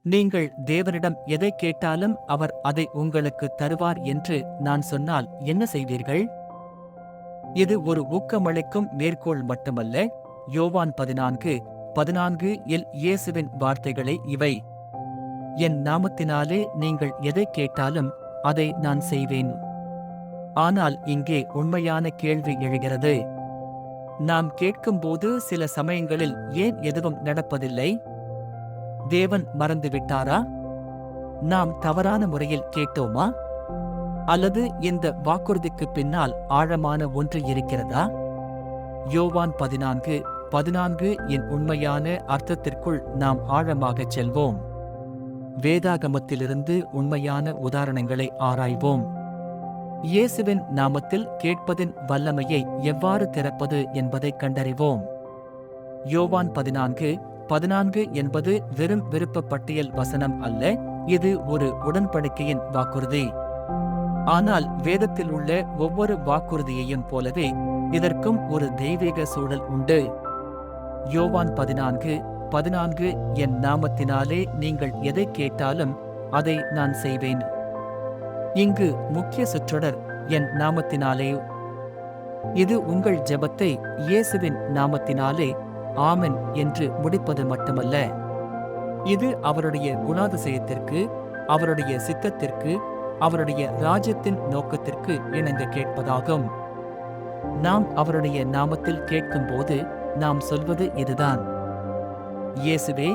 நீங்கள் தேவனிடம் எதை கேட்டாலும் அவர் அதை உங்களுக்கு தருவார் என்று நான் சொன்னால் என்ன செய்வீர்கள்? இது ஒரு ஊக்கமளிக்கும் மேற்கோள் மட்டுமல்ல. யோவான் 14:14 இல் இயேசுவின் வார்த்தைகளே இவை. என் நாமத்தினாலே நீங்கள் எதை கேட்டாலும் அதை நான் செய்வேன். ஆனால் இங்கே உண்மையான கேள்வி எழுகிறது. நாம் கேட்கும்போது சில சமயங்களில் ஏன் எதுவும் நடப்பதில்லை? தேவன் மறந்துவிட்டாரா? நாம் தவறான முறையில் கேட்டோமா? அல்லது இந்த வாக்குறுதிக்கு பின்னால் ஆழமான ஒன்று இருக்கிறதா? யோவான் 14:14 இன் உண்மையான அர்த்தத்திற்குள் நாம் ஆழமாகச் செல்வோம். வேதாகமத்திலிருந்து உண்மையான உதாரணங்களை ஆராய்வோம். இயேசுவின் நாமத்தில் கேட்பதின் வல்லமையை எவ்வாறு திறப்பது என்பதைக் கண்டறிவோம். யோவான் 14:14 என்பது வெறும் விருப்ப பட்டியல் வசனம் அல்ல, இது ஒரு உடன்படிக்கையின் வாக்குறுதி. ஆனால் வேதத்தில் உள்ள ஒவ்வொரு வாக்குறுதியையும் போலவே இதற்கும் ஒரு தெய்வீக சூழல் உண்டு. யோவான் 14:14 என் நாமத்தினாலே நீங்கள் எதை கேட்டாலும் அதை நான் செய்வேன். இங்கு முக்கிய சொற்றொடர் என் நாமத்தினாலே. இது உங்கள் ஜெபத்தை இயேசுவின் நாமத்தினாலே ஆமென் என்று முடிப்பது மட்டுமல்ல, இது அவருடைய குணாதிசயத்திற்கு, அவருடைய சித்தத்திற்கு, அவருடைய ராஜ்யத்தின் நோக்கத்திற்கு இணங்க கேட்பதாகும். நாம் அவருடைய நாமத்தில் கேட்கும்போது நாம் சொல்வது இதுதான்: இயேசுவே,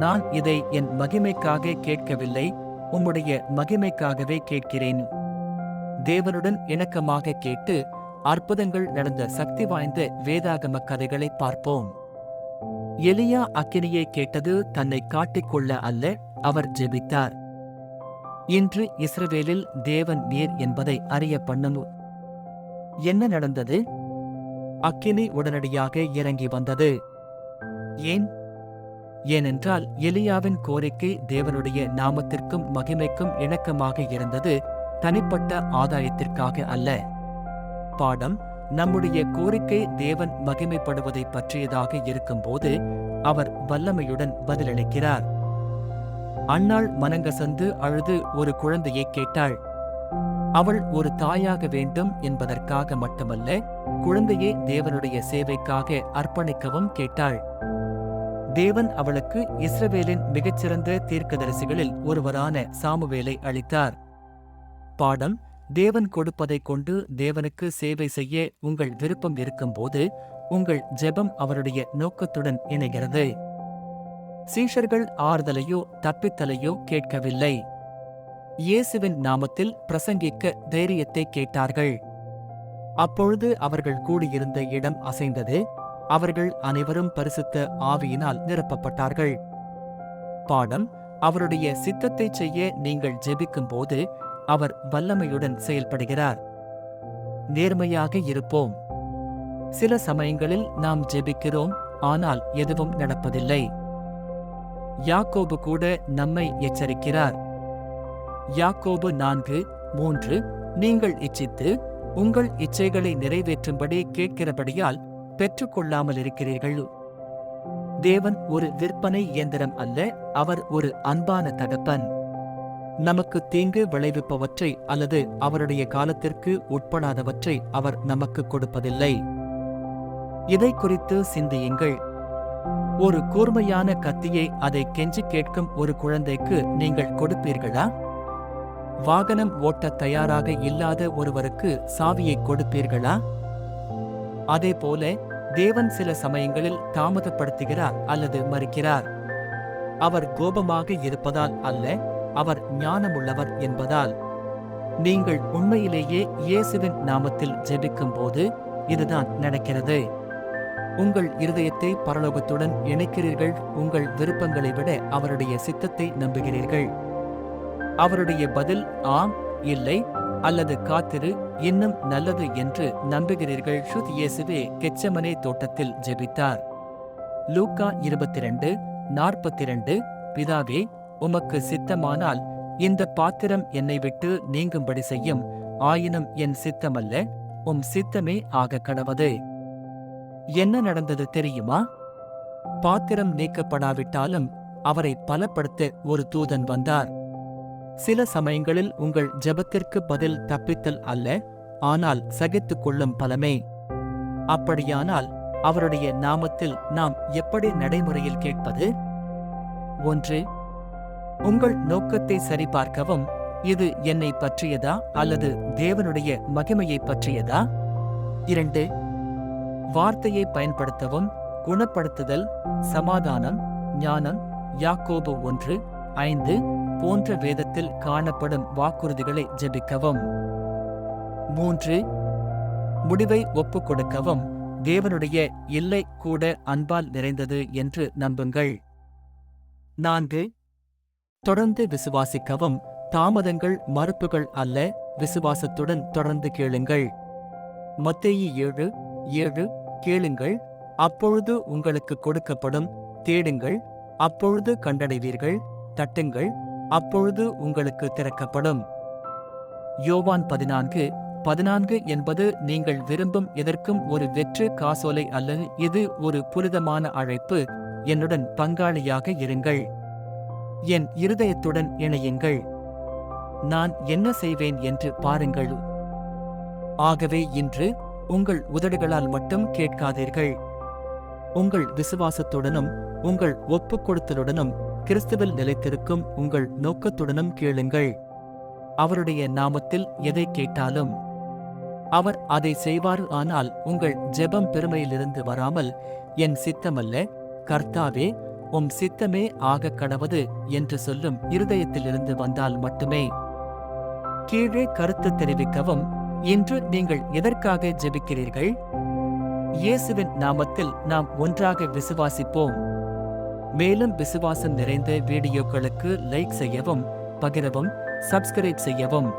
நான் இதை என் மகிமைக்காக கேட்கவில்லை, உம்முடைய மகிமைக்காகவே கேட்கிறேன். தேவனுடன் இணக்கமாக கேட்டு அற்புதங்கள் நடந்த சக்தி வாய்ந்த வேதாகம கதைகளை பார்ப்போம். எலியா அக்கினியை கேட்டது தன்னை காட்டிக்கொள்ள அல்ல, அவர் ஜெபித்தார். இன்று இஸ்ரவேலில் தேவன் நீர் என்பதை அறிய பண்ணும். என்ன நடந்தது? அக்கினி உடனடியாக இறங்கி வந்தது. ஏன்? ஏனென்றால் எலியாவின் கோரிக்கை தேவனுடைய நாமத்திற்கும் மகிமைக்கும் இணக்கமாக இருந்தது, தனிப்பட்ட ஆதாயத்திற்காக அல்ல. பாடம்: நம்முடைய கோரிக்கை தேவன் மகிமைப்படுவதை பற்றியதாக இருக்கும்போது அவர் வல்லமையுடன் பதிலளிக்கிறார். அன்னாள் மனங்கசந்து அழுது ஒரு குழந்தையை கேட்டாள். அவள் ஒரு தாயாக வேண்டும் என்பதற்காக மட்டுமல்ல, குழந்தையை தேவனுடைய சேவைக்காக அர்ப்பணிக்கவும் கேட்டாள். தேவன் அவளுக்கு இஸ்ரவேலின் மிகச்சிறந்த தீர்க்கதரிசிகளில் ஒருவரான சாமுவேலை அளித்தார். பாடம்: தேவன் கொடுப்பதைக் கொண்டு தேவனுக்கு சேவை செய்ய உங்கள் விருப்பம் இருக்கும்போது உங்கள் ஜெபம் அவருடைய நோக்கத்துடன் இணைகிறது. சீஷர்கள் ஆறுதலையோ தப்பித்தலையோ கேட்கவில்லை. இயேசுவின் நாமத்தில் பிரசங்கிக்க தைரியத்தை கேட்டார்கள். அப்பொழுது அவர்கள் கூடியிருந்த இடம் அசைந்தது. அவர்கள் அனைவரும் பரிசுத்த ஆவியினால் நிரப்பப்பட்டார்கள். பாடம்: அவருடைய சித்தத்தைச் செய்ய நீங்கள் ஜெபிக்கும்போது அவர் வல்லமையுடன் செயல்படுகிறார். நேர்மையாக இருப்போம். சில சமயங்களில் நாம் ஜெபிக்கிறோம், ஆனால் எதுவும் நடப்பதில்லை. யாக்கோபு கூட நம்மை எச்சரிக்கிறார். யாக்கோபு 4:3 நீங்கள் இச்சித்து உங்கள் இச்சைகளை நிறைவேற்றும்படி கேட்கிறபடியால் பெற்றுக்கொள்ளாமல் இருக்கிறீர்கள். தேவன் ஒரு விற்பனை இயந்திரம் அல்ல, அவர் ஒரு அன்பான தகப்பன். நமக்கு தீங்கு விளைவிப்பவற்றை அல்லது அவருடைய காலத்திற்கு உட்படாதவற்றை அவர் நமக்கு கொடுப்பதில்லை. இதை குறித்து சிந்தியுங்கள். ஒரு கூர்மையான கத்தியை அதை கெஞ்சி கேட்கும் ஒரு குழந்தைக்கு நீங்கள் கொடுப்பீர்களா? வாகனம் ஓட்ட தயாராக இல்லாத ஒருவருக்கு சாவியை கொடுப்பீர்களா? அதேபோல தேவன் சில சமயங்களில் தாமதப்படுத்துகிறார் அல்லது மறுக்கிறார். அவர் கோபமாக இருப்பதால் அல்ல, அவர் ஞானமுள்ளவர் என்பதால். நீங்கள் உண்மையிலேயே இயேசுவின் நாமத்தில் ஜெபிக்கும்போது இதுதான் நடக்கிறது. உங்கள் இருதயத்தை பரலோகத்துடன் இணைக்கிறீர்கள். உங்கள் விருப்பங்களை விட அவருடைய சித்தத்தை நம்புகிறீர்கள். அவருடைய பதில் ஆம், இல்லை அல்லது காத்திரு, இன்னும் நல்லது என்று நம்புகிறீர்கள். இயேசுவே கெத்செமனே தோட்டத்தில் ஜெபித்தார். லூக்கா 22:42 பிதாவே, உமக்கு சித்தமானால் இந்த பாத்திரம் என்னை விட்டு நீங்கும்படி செய்யும், ஆயினும் என் சித்தமல்ல, உம் சித்தமே ஆகக் கடவது. என்ன நடந்தது தெரியுமா? பாத்திரம் நீக்கப்படாவிட்டாலும் அவரை பலப்படுத்த ஒரு தூதன் வந்தார். சில சமயங்களில் உங்கள் ஜெபத்திற்கு பதில் தப்பித்தல் அல்ல, ஆனால் சகித்துக் கொள்ளும் பலமே. அப்படியானால் அவருடைய நாமத்தில் நாம் எப்படி நடைமுறையில் கேட்பது? 1. உங்கள் நோக்கத்தை சரிபார்க்கவும். இது என்னை பற்றியதா அல்லது தேவனுடைய மகிமையை பற்றியதா? 2. வார்த்தையை பயன்படுத்தவும். குணப்படுத்துதல், சமாதானம், ஞானம், யாக்கோபு 1:5 போன்ற வேதத்தில் காணப்படும் வாக்குறுதிகளை ஜெபிக்கவும். 3. முடிவை ஒப்புக் கொடுக்கவும். தேவனுடைய இல்லை கூட அன்பால் நிறைந்தது என்று நம்புங்கள். 4. தொடர்ந்து விசுவாசிக்கவும். தாமதங்கள் மறுப்புகள் அல்ல, விசுவாசத்துடன் தொடர்ந்து கேளுங்கள். மத்தேயு 7:7 கேளுங்கள், அப்பொழுது உங்களுக்கு கொடுக்கப்படும். தேடுங்கள், அப்பொழுது கண்டடைவீர்கள். தட்டுங்கள், அப்பொழுது உங்களுக்கு திறக்கப்படும். யோவான் 14:14 என்பது நீங்கள் விரும்பும் எதற்கும் ஒரு வெற்று காசோலை அல்ல, இது ஒரு புனிதமான அழைப்பு. என்னுடன் பங்காளியாக இருங்கள். என் இருதயத்துடன் இணையுங்கள். நான் என்ன செய்வேன் என்று பாருங்கள். ஆகவே இன்று உங்கள் உதடுகளால் மட்டும் கேட்காதீர்கள். உங்கள் விசுவாசத்துடனும் உங்கள் ஒப்புக்கொடுத்தலுடனும் கிறிஸ்துவில் நிலைத்திருக்கும் உங்கள் நோக்கத்துடனும் கேளுங்கள். அவருடைய நாமத்தில் எதை கேட்டாலும் அவர் அதை செய்வார். ஆனால் உங்கள் ஜெபம் பெருமையிலிருந்து வராமல், என் சித்தமல்ல கர்த்தாவே உம் சித்தமே ஆகக் கடவது என்று சொல்லும் இருதயத்திலிருந்து வந்தால் மட்டுமே. கீழே கருத்து தெரிவிக்கவும். இன்று நீங்கள் எதற்காக ஜெபிக்கிறீர்கள்? இயேசுவின் நாமத்தில் நாம் ஒன்றாக விசுவாசிப்போம். மேலும் விசுவாசம் நிறைந்த வீடியோக்களுக்கு லைக் செய்யவும், பகிரவும், சப்ஸ்கிரைப் செய்யவும்.